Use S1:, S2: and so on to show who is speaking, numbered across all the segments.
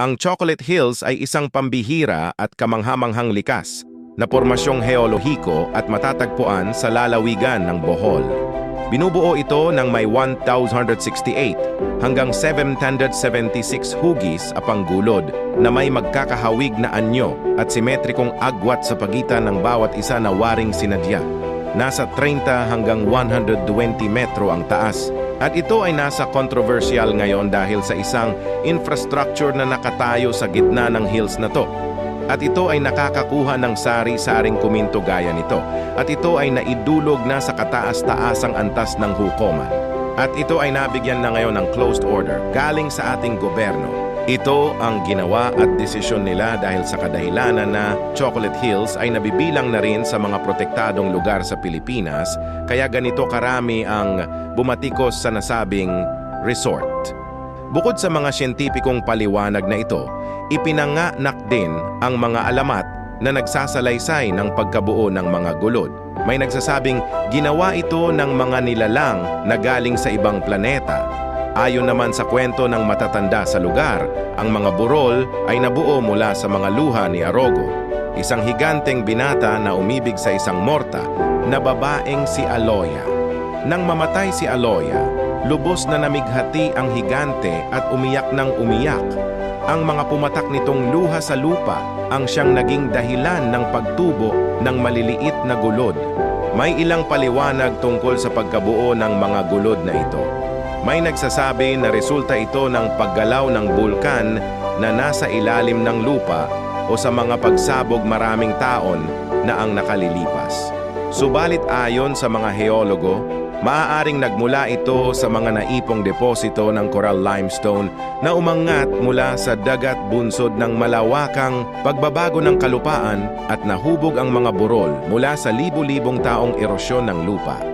S1: Ang Chocolate Hills ay isang pambihira at kamanghamanghang likas na pormasyong heolohiko at matatagpuan sa lalawigan ng Bohol. Binubuo ito ng may 1,168 hanggang 776 hugis apang gulod na may magkakahawig na anyo at simetrikong agwat sa pagitan ng bawat isa na waring sinadya. Nasa 30 hanggang 120 metro ang taas at ito ay nasa controversial ngayon dahil sa isang infrastructure na nakatayo sa gitna ng hills na to. At ito ay nakakakuha ng sari-saring kuminto gaya nito. At ito ay naidulog na sa kataas-taasang antas ng hukuman. At ito ay nabigyan na ngayon ng closed order galing sa ating gobyerno. Ito ang ginawa at desisyon nila dahil sa kadahilanan na Chocolate Hills ay nabibilang na rin sa mga protektadong lugar sa Pilipinas, kaya ganito karami ang bumatikos sa nasabing resort. Bukod sa mga siyentipikong paliwanag na ito, ipinanganak din ang mga alamat na nagsasalaysay ng pagkabuo ng mga gulod. May nagsasabing ginawa ito ng mga nilalang na galing sa ibang planeta. Ayon naman sa kwento ng matatanda sa lugar, ang mga burol ay nabuo mula sa mga luha ni Arogo, isang higanteng binata na umibig sa isang morta na babaeng si Aloya. Nang mamatay si Aloya, lubos na namighati ang higante at umiyak ng umiyak. Ang mga pumatak nitong luha sa lupa ang siyang naging dahilan ng pagtubo ng maliliit na gulod. May ilang paliwanag tungkol sa pagkabuo ng mga gulod na ito. May nagsasabi na resulta ito ng paggalaw ng bulkan na nasa ilalim ng lupa o sa mga pagsabog maraming taon na ang nakalilipas. Subalit ayon sa mga heologo, maaaring nagmula ito sa mga naipong deposito ng coral limestone na umangat mula sa dagat bunsod ng malawakang pagbabago ng kalupaan at nahubog ang mga burol mula sa libu-libong taong erosyon ng lupa.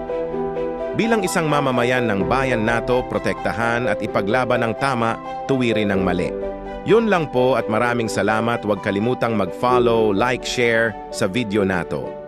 S1: Bilang isang mamamayan ng bayan nato, protektahan at ipaglaban ng tama, tuwirin ng mali. Yun lang po at maraming salamat. Huwag kalimutang mag-follow, like, share sa video nato.